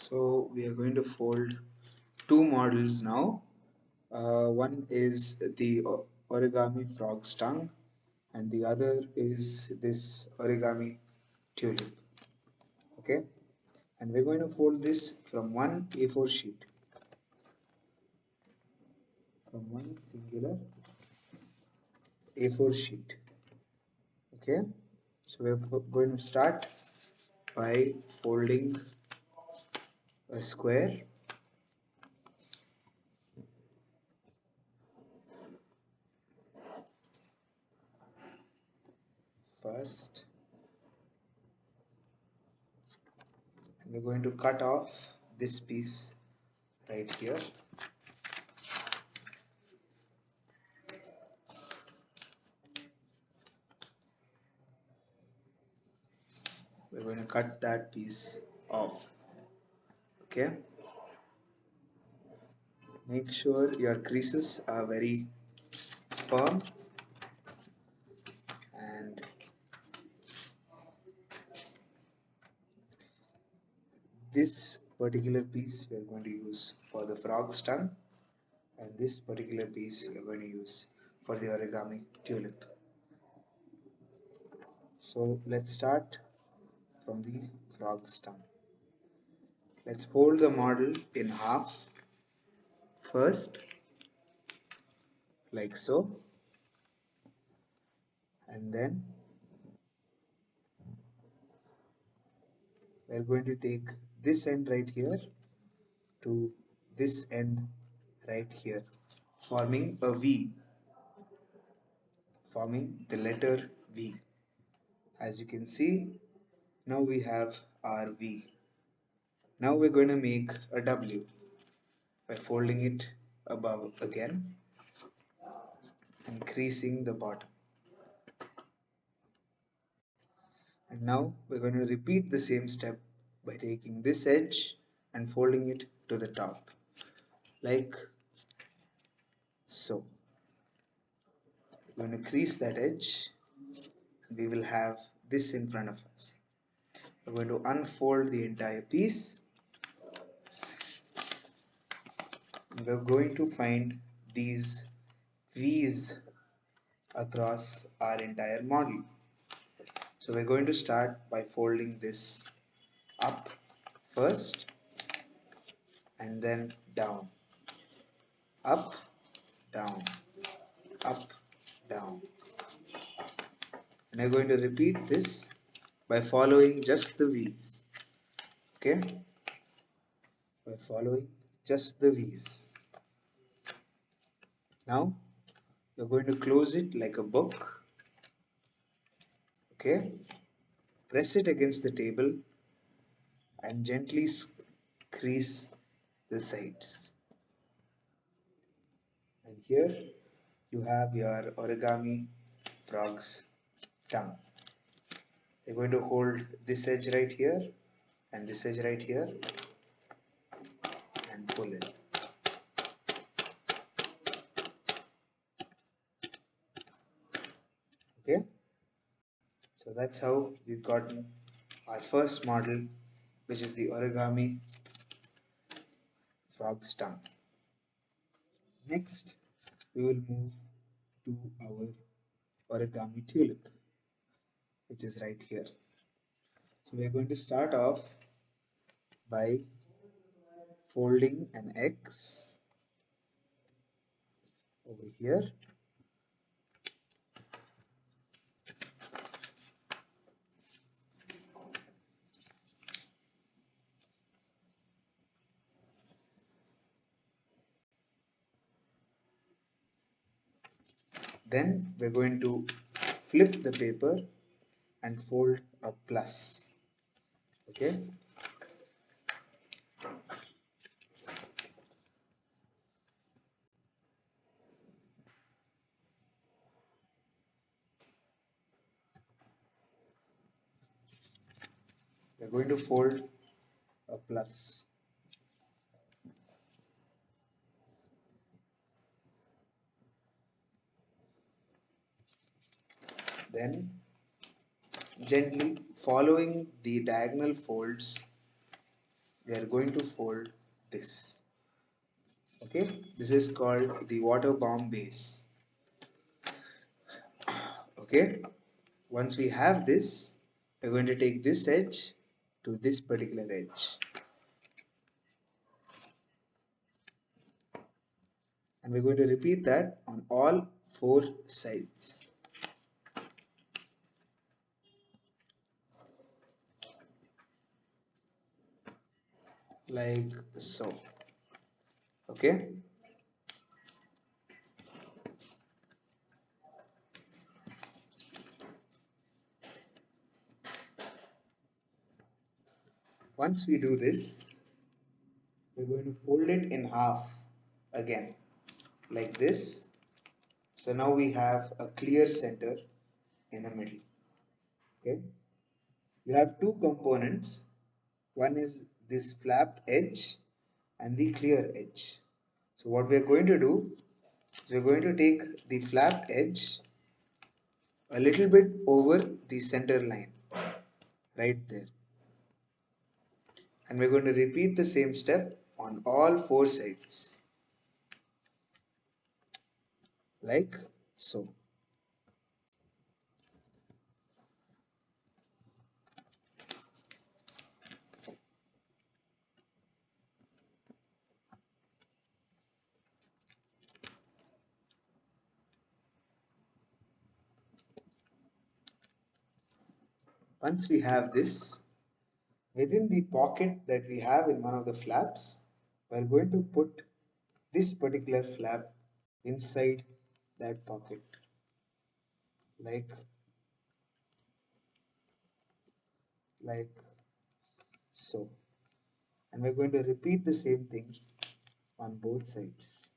So we are going to fold two models now. One is the origami frog's tongue, and the other is this origami tulip. Okay, and we're going to fold this from one A4 sheet, from one singular A4 sheet. Okay, so we're going to start by folding a square. First, and we're going to cut off this piece right here. We're going to cut that piece off. Okay, make sure your creases are very firm, and this particular piece we are going to use for the frog's tongue, and this particular piece we are going to use for the origami tulip. So let's start from the frog's tongue. Let's fold the model in half first, like so, and then we're going to take this end right here to this end right here, forming a V, forming the letter V. As you can see, now we have our V. Now we're going to make a W by folding it above again and creasing the bottom. And now we're going to repeat the same step by taking this edge and folding it to the top, like so. We're going to crease that edge, and we will have this in front of us. We're going to unfold the entire piece, and we're going to find these V's across our entire model. So we're going to start by folding this up first and then down, up, down, up, down. And I'm going to repeat this by following just the V's. Okay? By following just the V's. Now you're going to close it like a book. Okay? Press it against the table and gently crease the sides. And here you have your origami frog's tongue. You're going to hold this edge right here and this edge right here and pull it. Okay, so that's how we've gotten our first model, which is the origami frog's tongue. Next, we will move to our origami tulip, which is right here. So we are going to start off by folding an X over here. Then we're going to flip the paper and fold a plus. Okay. We're going to fold a plus. Then gently following the diagonal folds, we are going to fold this. Okay, this is called the water bomb base. Okay, once we have this, we're going to take this edge to this particular edge, and we're going to repeat that on all four sides, like so. Okay, once we do this, we're going to fold it in half again, like this. So now we have a clear center in the middle. Okay, you have two components. One is this flapped edge and the clear edge. So what we are going to do is we are going to take the flapped edge a little bit over the center line right there, and we're going to repeat the same step on all four sides, like so. Once we have this, within the pocket that we have in one of the flaps, we're going to put this particular flap inside that pocket, like like so, and we're going to repeat the same thing on both sides,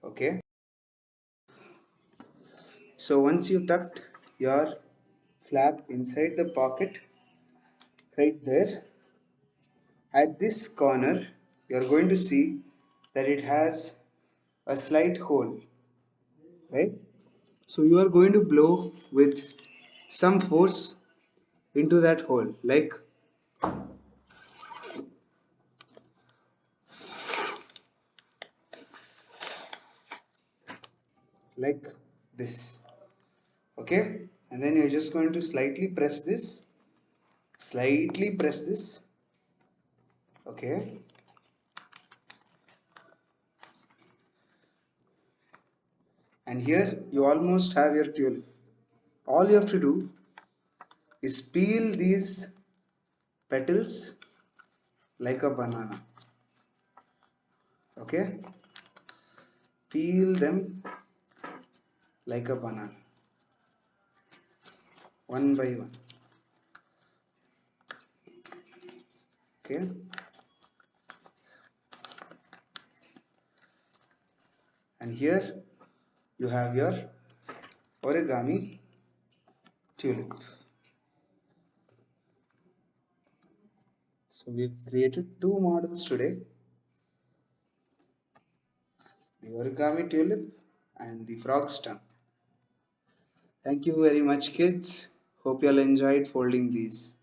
okay. So once you tucked your flap inside the pocket right there, at this corner you're going to see that it has a slight hole, right? So you are going to blow with some force into that hole, like this, okay. And then you're just going to slightly press this, okay. And here you almost have your tulip. All you have to do is peel these petals like a banana, okay. Peel them like a banana, one by one, okay. And here you have your origami tulip. So we've created two models today, the origami tulip and the frog stump. Thank you very much, kids. Hope you all enjoyed folding these.